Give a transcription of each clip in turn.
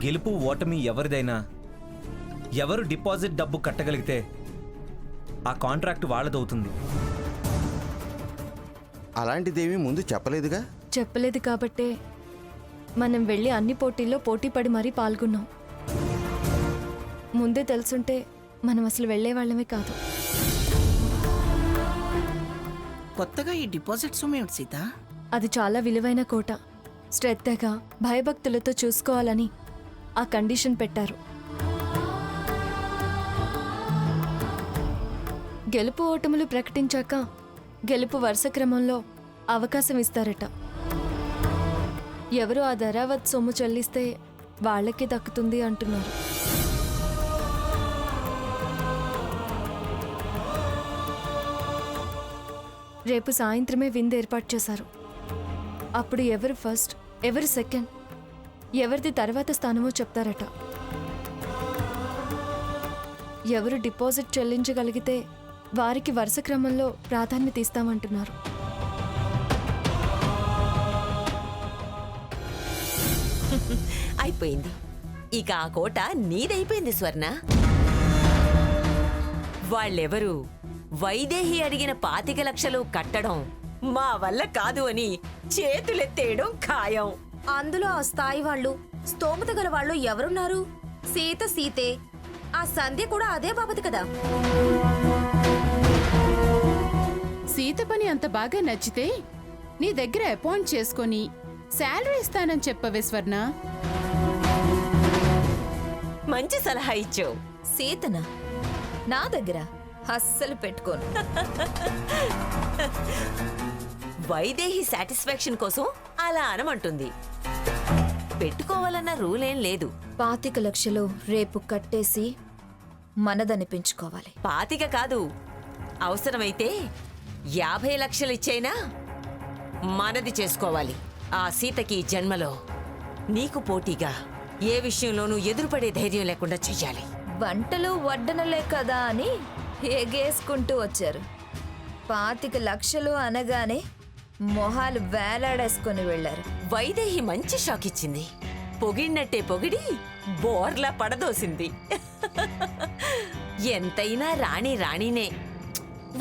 గెలుపు ఓటమి ఎవరిదైనా ఎవరు డిపాజిట్ డబ్బు కట్టగలిగితే ఆ కాంట్రాక్ట్ వాళ్ళదవుతుంది. అలాంటిదేమీ ముందు చెప్పలేదుగా. చెప్పలేదు కాబట్టే మనం వెళ్ళి అన్ని పోటీల్లో పోటీ పడి మరీ పాల్గొన్నాం. ముందే తెలుసుంటే మనం అసలు వెళ్ళేవాళ్ళమే కాదు. కొత్తగా ఈ డిపాజిట్ సొమ్ము ఏమిటి సీత? అది చాలా విలువైన కోట. శ్రద్ధగా భయభక్తులతో చూసుకోవాలని ఆ కండిషన్ పెట్టారు. గెలుపు ఓటములు ప్రకటించాక గెలుపు వరుస క్రమంలో అవకాశం ఇస్తారట. ఎవరు ఆ ధరావత్ సొమ్ము చెల్లిస్తే వాళ్ళకి దక్కుతుంది అంటున్నారు. రేపు సాయంత్రమే విందు ఏర్పాటు చేశారు. అప్పుడు ఎవరు ఫస్ట్, ఎవరు సెకండ్, ఎవరిది తర్వాత స్థానమో చెప్తారట. ఎవరు డిపాజిట్ చెల్లించగలిగితే వారికి వరుస క్రమంలో ప్రాధాన్యత ఇస్తామంటున్నారు. అయిపోయింది. ఇక ఆ కోట నీదైపోయింది స్వర్ణ. వాళ్ళెవరు వైదేహి అడిగిన 25 లక్షలు కట్టడం మా వల్ల కాదు అని చేతులెత్తేయడం ఖాయం. అందులో ఆ స్థాయి వాళ్ళు, స్తోమత గల వాళ్ళు ఎవరున్నారు? సీత సీతే. ఆ సంధ్య కూడా అదే బాబతి కదా. సీత పని అంత బాగా నచ్చితే నీ దగ్గర అపాయింట్ చేసుకొని శాలరీ ఇస్తానని చెప్పవే స్వర్ణ. మంచి సలహా ఇచ్చావు. సీతనా? నా దగ్గర అస్సలు పెట్టుకోను. వైదేహి సాటిస్ఫాక్షన్ కోసం అలా అనమంటుంది. పెట్టుకోవాలన్న రూల్ ఏం లేదు. 25 లక్షలు రేపు కట్టేసి మనదనిపించుకోవాలి. 25 కాదు, అవసరమైతే 50 లక్షలు ఇచ్చైనా మనది చేసుకోవాలి. ఆ సీతకి జన్మలో నీకు పోటీగా ఏ విషయంలోనూ ఎదురుపడే ధైర్యం లేకుండా చెయ్యాలి. వంటలు వడ్డనలే కదా అని ఎగేసుకుంటూ వచ్చారు. 25 లక్షలు అనగానే మొహాలు వేలాడేసుకుని వెళ్లారు. వైదేహి మంచి షాక్ ఇచ్చింది. పొగిడినట్టే పొగిడి బోర్లా పడదోసింది. ఎంతైనా రాణి రాణినే.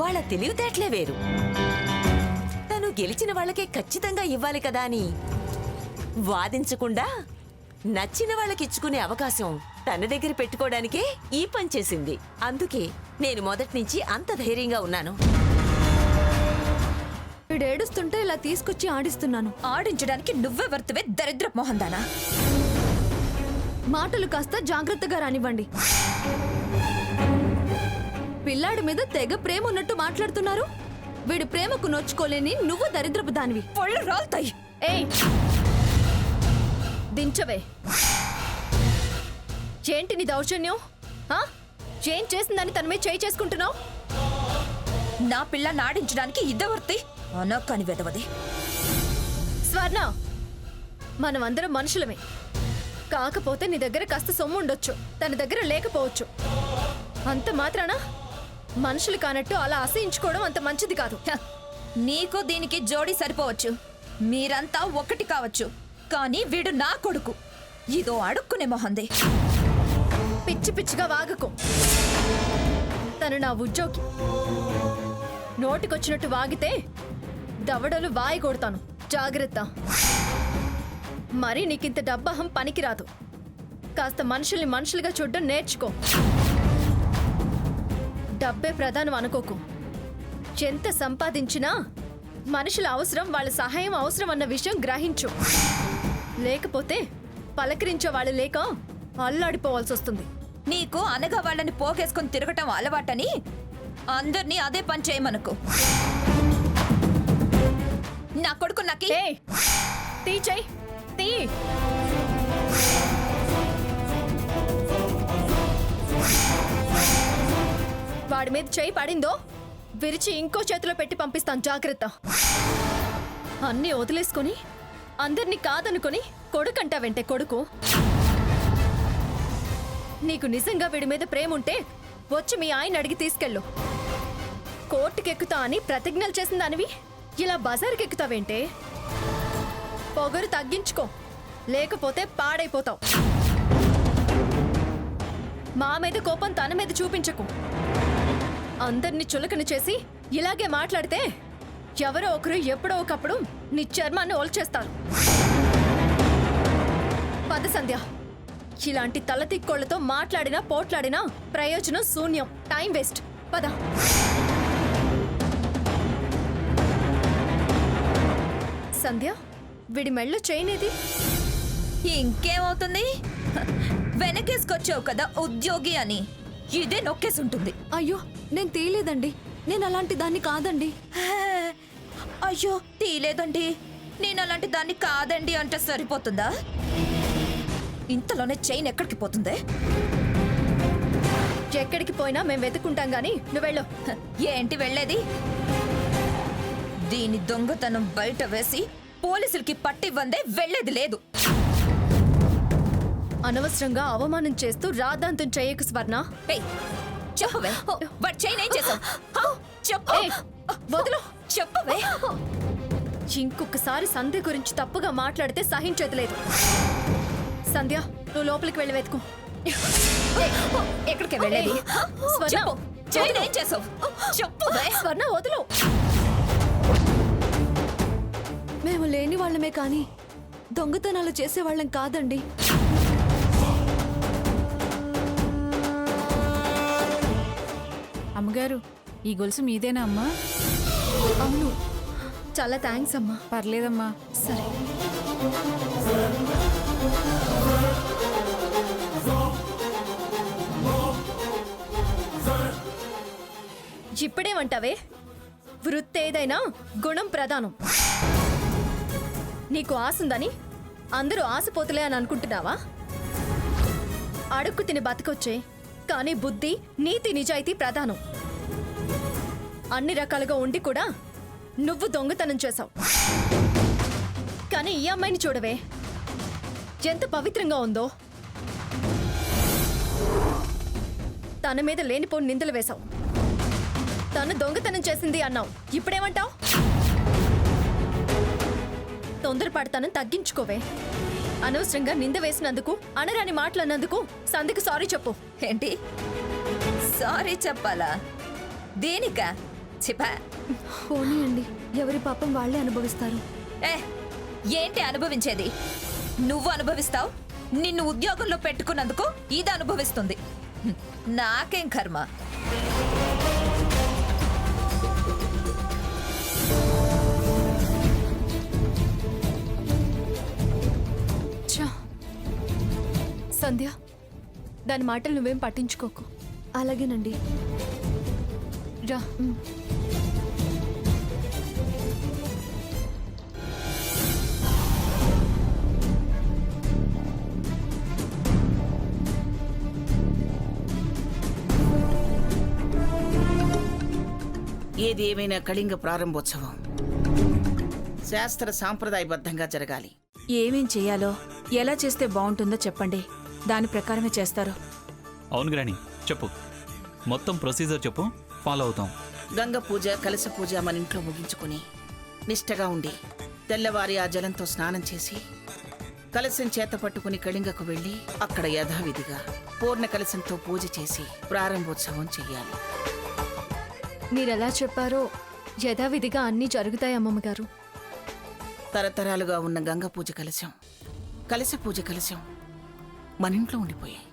వాళ్ళ తెలివితేటలే వేరు. తను గెలిచిన వాళ్ళకే ఖచ్చితంగా ఇవ్వాలి కదా అని వాదించకుండా నచ్చిన వాళ్ళకిచ్చుకునే అవకాశం తన దగ్గర పెట్టుకోవడానికే ఈ పని చేసింది. అందుకే నేను మొదటి నుంచి అంత ధైర్యంగా ఉన్నాను. వీడేడుస్తుంటే ఇలా తీసుకొచ్చి ఆడిస్తున్నాను. ఆడించడానికి నువ్వే వర్తవే దరిద్ర మోహందానా. మాటలు కాస్త జాగ్రత్తగా రానివ్వండి. పిల్లాడి మీద తెగ ప్రేమ ఉన్నట్టు మాట్లాడుతున్నారు. వీడి ప్రేమకు నొచ్చుకోలేని నువ్వు దరిద్రపు దానివి. పళ్ళు రాల్తాయి. ఏయ్, దించవే. ఏంటి నీ దౌర్జన్యం? ఏం చేసిందని తన మీద చేయి చేసుకుంటున్నావు? నా పిల్ల నాడించడానికి ఇద్దవర్తి అనక్కని వెదవది. స్వర్ణ, మనమందరం మనుషులమే. కాకపోతే నీ దగ్గర కాస్త సొమ్ము ఉండొచ్చు, తన దగ్గర లేకపోవచ్చు. అంత మాత్రాన మనుషులు కానట్టు అలా అసహించుకోవడం అంత మంచిది కాదు. నీకు దీనికి జోడి సరిపోవచ్చు. మీరంతా ఒకటి కావచ్చు, కానీ వీడు నా కొడుకు. ఇదో అడుక్కునే మొహంది. పిచ్చి పిచ్చిగా వాగకు. తను నా ఉద్యోగి. నోటికొచ్చినట్టు వాగితే దవడలు వాయి కొడతాను. జాగ్రత్త. మరి నీకింత డబ్బహం పనికిరాదు. కాస్త మనుషుల్ని మనుషులుగా చూడడం నేర్చుకో. డబ్బే ప్రధానం అనుకోకు. ఎంత సంపాదించినా మనుషుల అవసరం, వాళ్ళ సహాయం అవసరం అన్న విషయం గ్రహించు. లేకపోతే పలకరించే వాళ్ళు లేక అల్లాడిపోవాల్సి వస్తుంది. నీకు అనగా వాళ్ళని పోగేసుకుని తిరగటం అలవాటని అందరినీ అదే పని చేయమనుకో. నా కొడుకు నాకి తీ చెయ్, తీ. వాడి మీద చేయి పడిందో విరిచి ఇంకో చేతిలో పెట్టి పంపిస్తాను. జాగ్రత్త. అన్నీ వదిలేసుకొని అందరినీ కాదనుకొని కొడుకంటావంటే కొడుకు. నీకు నిజంగా వీడి మీద ప్రేమ ఉంటే వచ్చి మీ ఆయన అడిగి తీసుకెళ్ళు. కోర్టుకెక్కుతా అని ప్రతిజ్ఞలు చేసిన దానివి ఇలా బజార్కెక్కుతావేంటే? పొగరు తగ్గించుకో, లేకపోతే పాడైపోతావు. మా మీద కోపం తన మీద చూపించకు. అందరినీ చులకన చేసి ఇలాగే మాట్లాడితే ఎవరో ఒకరు ఎప్పుడో ఒకప్పుడు నీ చర్మాన్ని ఓల్చేస్తారు. పద సంధ్య, ఇలాంటి తలతిక్కోళ్లతో మాట్లాడినా పోట్లాడినా ప్రయోజనం శూన్యం, టైం వేస్ట్. పద. సంధ్య, విడి మెళ్ళో చైన్ ఏది? ఇంకేమవుతుంది? వెనకేసుకొచ్చావు కదా ఉద్యోగి అని, ఇదే నొక్కేసి ఉంటుంది. అయ్యో, నేను తీయలేదండి. నేను అలాంటి దాన్ని కాదండి. అయ్యో తీలేదండి, నేను అలాంటి దాన్ని కాదండి అంటే సరిపోతుందా? ఇంతలోనే చైన్ ఎక్కడికి పోతుందే? ఎక్కడికి పోయినా మేము వెతుక్కుంటాం గానీ నువ్వు వెళ్ళు. ఏంటి వెళ్ళేది? దీని దొంగతనం బయట వేసి పోలీసులకి పట్టివ్వందే వెళ్ళేది లేదు. అనవసరంగా అవమానం చేస్తూ రాద్ధాంతం చేయకు స్వర్ణ. ఏయ్, చెప్పవే, వాడి చైన్ ఏం చేసావు? చెప్పు. ఏయ్, వదులు. చెప్పవే. ఇంకొకసారి సంధ్య గురించి తప్పుగా మాట్లాడితే సహించేది లేదు. సంధ్య, నువ్వు లోపలికి వెళ్ళి వెతుకు. ఎక్కడికి వెళ్ళేది? స్వర్ణ, చెప్పు, చైన్ ఏం చేసావు? చెప్పవే. స్వర్ణ, వదులు. మేము లేని వాళ్ళమే కానీ దొంగతనాలు చేసేవాళ్ళం కాదండి. అమ్మగారు, ఈ గొలుసు మీదేనా అమ్మా? అవును. చాలా థ్యాంక్స్ అమ్మా. పర్లేదమ్మా. సరే. ఇప్పుడేమంటావే? వృత్తి ఏదైనా గుణం ప్రధానం. నీకు ఆసుందని అందరూ ఆశపోతులే అని అనుకుంటున్నావా? అడుక్కు తిని బతకొచ్చే, కానీ బుద్ధి, నీతి, నిజాయితీ ప్రధానం. అన్ని రకాలుగా ఉండి కూడా నువ్వు దొంగతనం చేశావు. కానీ ఈ అమ్మాయిని చూడవే, ఎంత పవిత్రంగా ఉందో. తన మీద లేనిపోని నిందలు వేశావు. తను దొంగతనం చేసింది అన్నావు. ఇప్పుడేమంటావు? తొందరపడతానని తగ్గించుకోవే. అనవసరంగా నింద వేసినందుకు, అనరాని మాటలన్నందుకు సంధ్యకు సారీ చెప్పు. ఏంటి సారీ చెప్పాలా? దేనికా? చెప్పా. పోనీ అండి, ఎవరి పాపం వాళ్ళే అనుభవిస్తారు. ఏ, ఏంటి అనుభవించేది? నువ్వు అనుభవిస్తావు. నిన్ను ఉద్యోగంలో పెట్టుకున్నందుకు ఇది అనుభవిస్తుంది. నాకేం కర్మ? సంధ్య, దాని మాటలు నువ్వేం పట్టించుకోకు. అలాగేనండి. రా. ఏది ఏమైనా కళింగ ప్రారంభోత్సవం శాస్త్ర సాంప్రదాయబద్ధంగా జరగాలి. ఏమేం చెయ్యాలో, ఎలా చేస్తే బాగుంటుందో చెప్పండి. దాని ప్రకారమే చేస్తారు. అవును గ్రాని, చెప్పు. మొత్తం ప్రొసీజర్ చెప్పు, ఫాలో అవుతాం. గంగ పూజ, కలశ పూజ మన ఇంట్లో ముగించుకుని నిష్టగా ఉండి తెల్లవారి ఆ జలంతో స్నానం చేసి కలశం చేత పట్టుకుని కళింగకు వెళ్ళి అక్కడ యథావిధిగా పూర్ణ కలశంతో పూజ చేసి ప్రారంభోత్సవం చెయ్యాలి. మీరెలా చెప్పారో యథావిధిగా అన్నీ జరుగుతాయి అమ్మమ్మ గారు. తరతరాలుగా ఉన్న గంగ పూజ కలశం, కలశ పూజ కలశం మన ఇంట్లో ఉండిపోయాయి.